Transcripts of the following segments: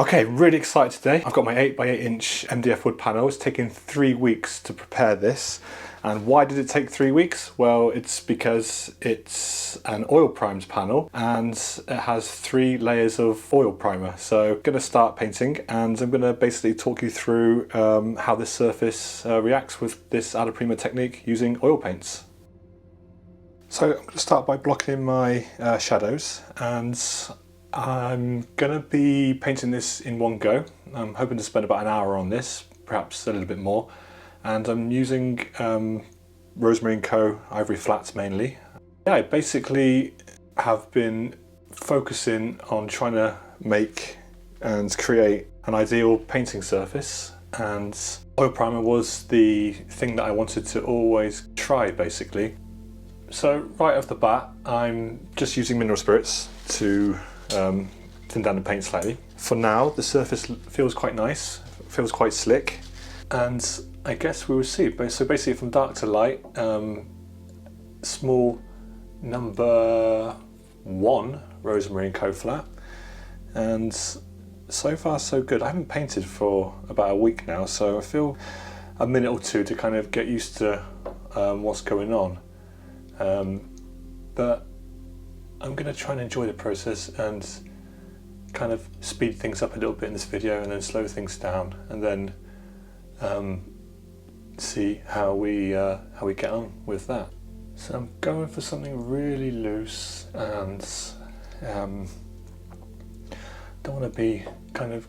Okay, really excited today. I've got my 8x8-inch MDF wood panel. It's taken 3 weeks to prepare this. And why did it take 3 weeks? Well, it's because it's an oil primed panel and it has 3 layers of oil primer. So I'm going to start painting and I'm going to basically talk you through how this surface reacts with this Alla Prima technique using oil paints. So I'm going to start by blocking in my shadows, and I'm going to be painting this in one go. I'm hoping to spend about an hour on this, perhaps a little bit more. And I'm using Rosemary & Co. Ivory Flats mainly. Yeah, I basically have been focusing on trying to make and create an ideal painting surface, and oil primer was the thing that I wanted to always try basically. So right off the bat, I'm just using mineral spirits to thin down the paint slightly. For now, the surface feels quite nice, feels quite slick, and I guess we will see. So basically from dark to light, small number 1 Rosemary & Co. flat, and so far so good. I haven't painted for about a week now, so I feel a minute or two to kind of get used to what's going on. But I'm going to try and enjoy the process and kind of speed things up a little bit in this video and then slow things down, and then see how we get on with that. So I'm going for something really loose, and don't want to be kind of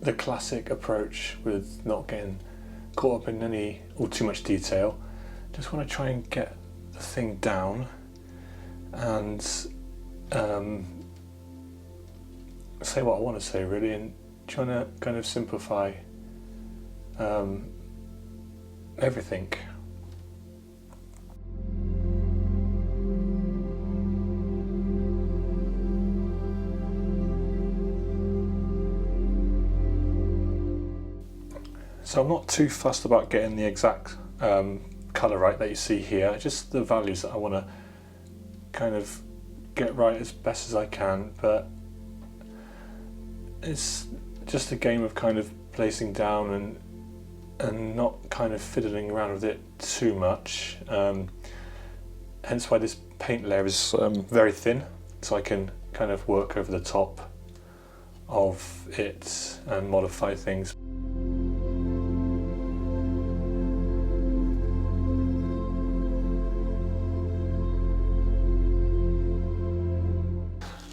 the classic approach with not getting caught up in any or too much detail. Just want to try and get the thing down and say what I want to say really, and trying to kind of simplify everything. So I'm not too fussed about getting the exact colour right that you see here, just the values that I want to kind of get right as best as I can, but it's just a game of kind of placing down and not kind of fiddling around with it too much, hence why this paint layer is very thin, so I can kind of work over the top of it and modify things.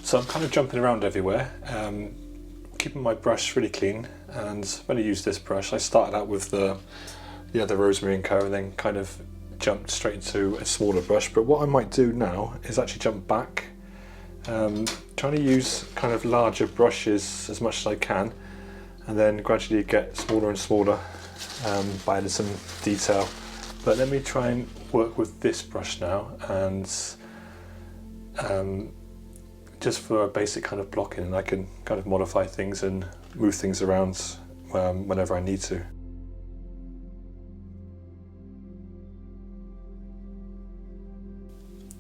So I'm kind of jumping around everywhere, keeping my brush really clean, and when I use this brush, I started out with the other Rosemary & Co. and then kind of jumped straight into a smaller brush. But what I might do now is actually jump back, trying to use kind of larger brushes as much as I can, and then gradually get smaller and smaller by adding some detail. But let me try and work with this brush now, and just for a basic kind of blocking, and I can kind of modify things and move things around whenever I need to.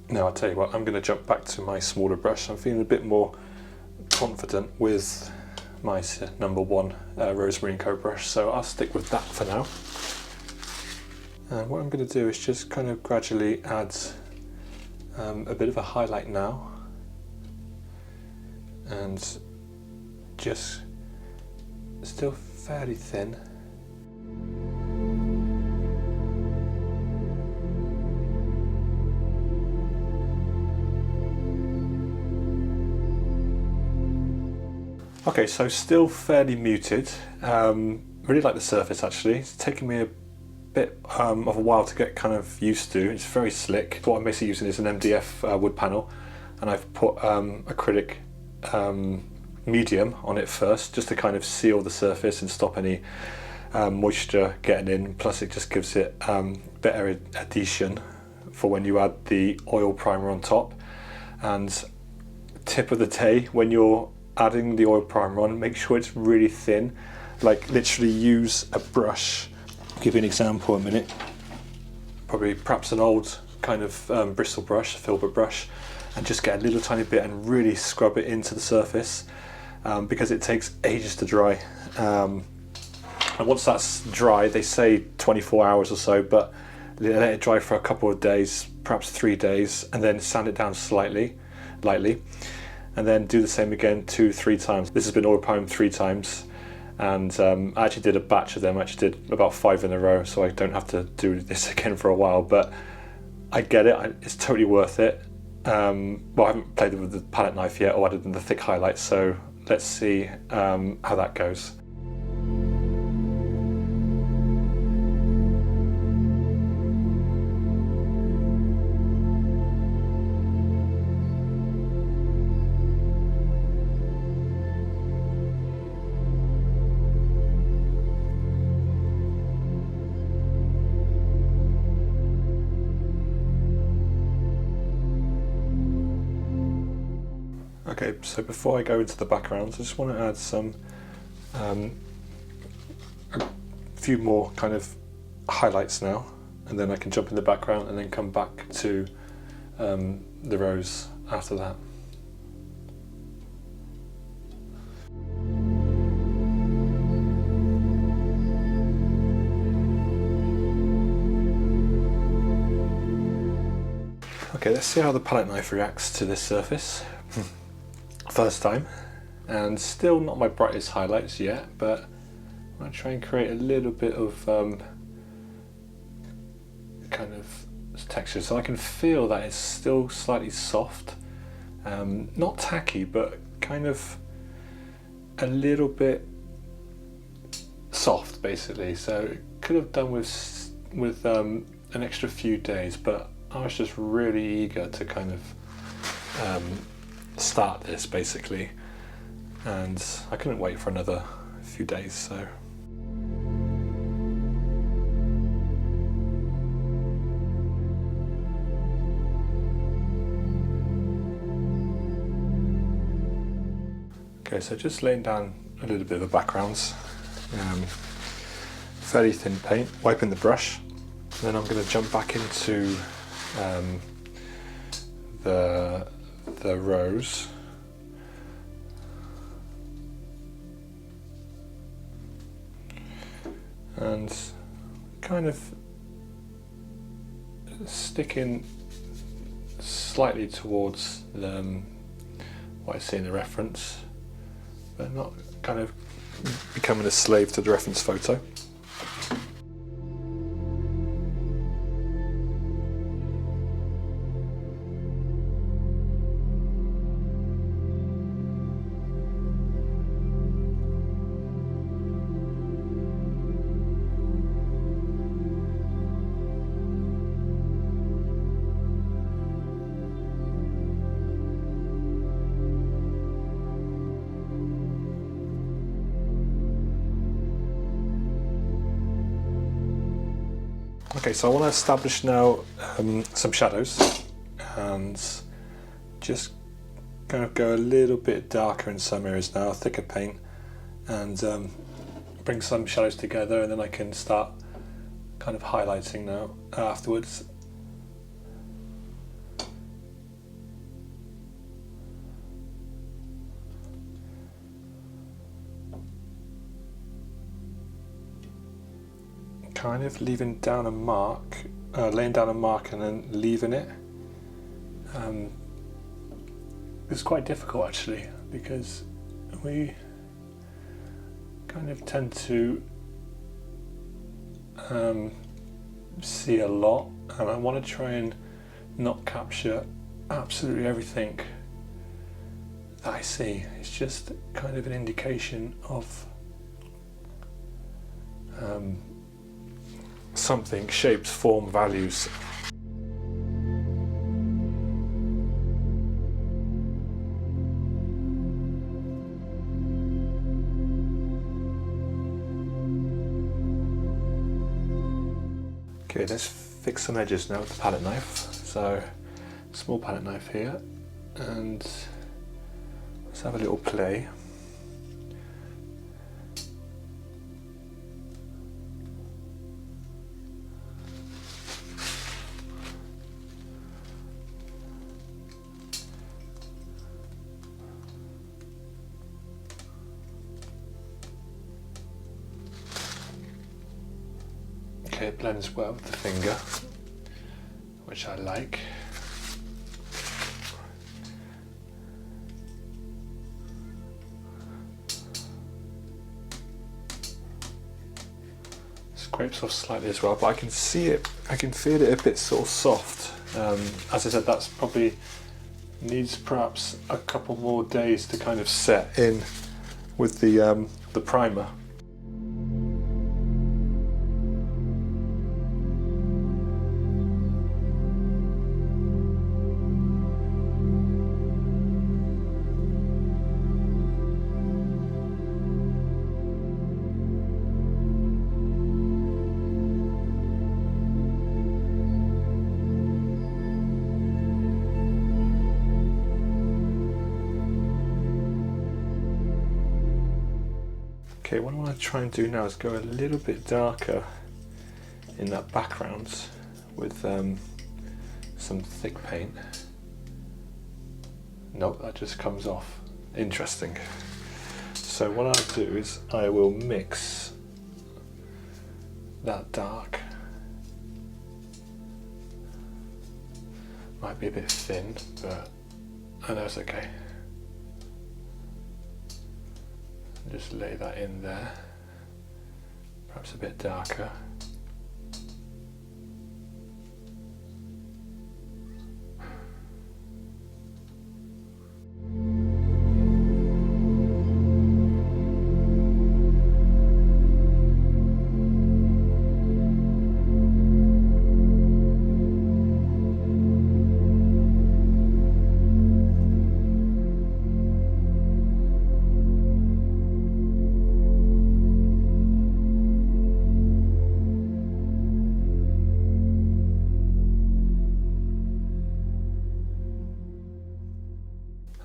Now I'll tell you what, I'm going to jump back to my smaller brush. I'm feeling a bit more confident with my number 1 Rosemary & Co. brush, so I'll stick with that for now. And what I'm going to do is just kind of gradually add a bit of a highlight now, and just still fairly thin. Okay, so still fairly muted. Really like the surface actually. It's taken me a bit of a while to get kind of used to. It's very slick. What I'm basically using is an MDF wood panel, and I've put acrylic medium on it first, just to kind of seal the surface and stop any moisture getting in. Plus it just gives it better adhesion for when you add the oil primer on top. And tip of the day, when you're adding the oil primer on, make sure it's really thin. Like literally use a brush. I'll give you an example in a minute. Perhaps an old kind of bristle brush, a filbert brush, and just get a little tiny bit and really scrub it into the surface. because it takes ages to dry. And once that's dry, they say 24 hours or so, but they let it dry for a couple of days, perhaps 3 days, and then sand it down lightly, and then do the same again 2-3 times. This has been oil primed 3 times, and I actually did a batch of them. I actually did about 5 in a row, so I don't have to do this again for a while, but I get it, it's totally worth it. Well, I haven't played with the palette knife yet, or other than the thick highlights, so let's see how that goes. Okay, so before I go into the backgrounds, I just want to add some a few more kind of highlights now, and then I can jump in the background and then come back to the rose after that. Okay, let's see how the palette knife reacts to this surface. First time, and still not my brightest highlights yet, but I'm going to try and create a little bit of kind of texture, so I can feel that it's still slightly soft, not tacky, but kind of a little bit soft basically. So it could have done with an extra few days, but I was just really eager to kind of start this basically, and I couldn't wait for another few days. So okay, so just laying down a little bit of a backgrounds, fairly thin paint, wiping the brush, and then I'm going to jump back into the rose. And kind of sticking slightly towards what I see in the reference, but not kind of becoming a slave to the reference photo. Okay, so I want to establish now some shadows, and just kind of go a little bit darker in some areas now, thicker paint, and bring some shadows together, and then I can start kind of highlighting now afterwards. Kind of leaving down a mark, laying down a mark and then leaving it. It's quite difficult actually, because we kind of tend to see a lot, and I want to try and not capture absolutely everything that I see. It's just kind of an indication of something, shapes, form, values. Okay, let's fix some edges now with the palette knife. So, small palette knife here, and let's have a little play. Okay, it blends well with the finger, which I like. Scrapes off slightly as well, but I can see it, I can feel it a bit sort of soft. As I said, that's probably needs perhaps a couple more days to kind of set in with the primer. Okay, what I want to try and do now is go a little bit darker in that background with some thick paint. Nope, that just comes off. Interesting. So what I'll do is I will mix that dark. Might be a bit thin, but I know it's okay. Just lay that in there, perhaps a bit darker.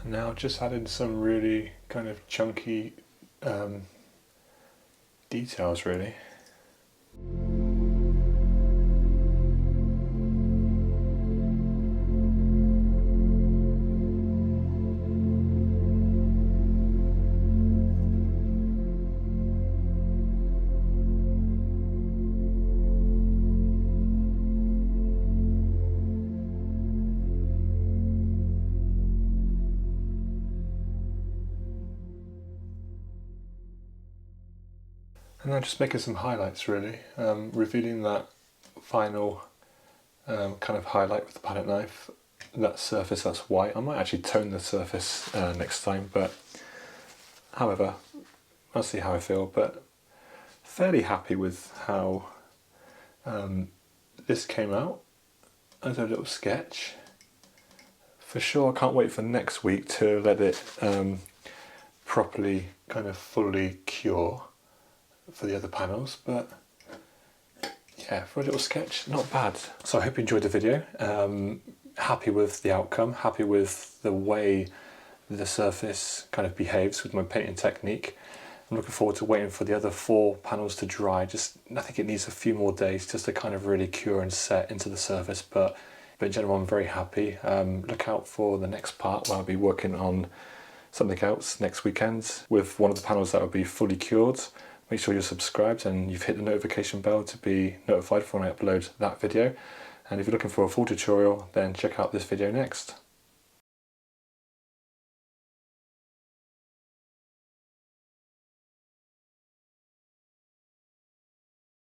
Now just adding some really kind of chunky details really. And now just making some highlights really, revealing that final kind of highlight with the palette knife. That surface that's white. I might actually tone the surface next time, but however, I'll see how I feel. But fairly happy with how this came out as a little sketch. For sure, I can't wait for next week to let it properly kind of fully cure for the other panels, but yeah, for a little sketch, not bad. So I hope you enjoyed the video. Happy with the outcome, happy with the way the surface kind of behaves with my painting technique. I'm looking forward to waiting for the other 4 panels to dry. I think it needs a few more days just to kind of really cure and set into the surface, but in general I'm very happy. Look out for the next part where I'll be working on something else next weekend with one of the panels that will be fully cured. Make sure you're subscribed and you've hit the notification bell to be notified when I upload that video. And if you're looking for a full tutorial, then check out this video next.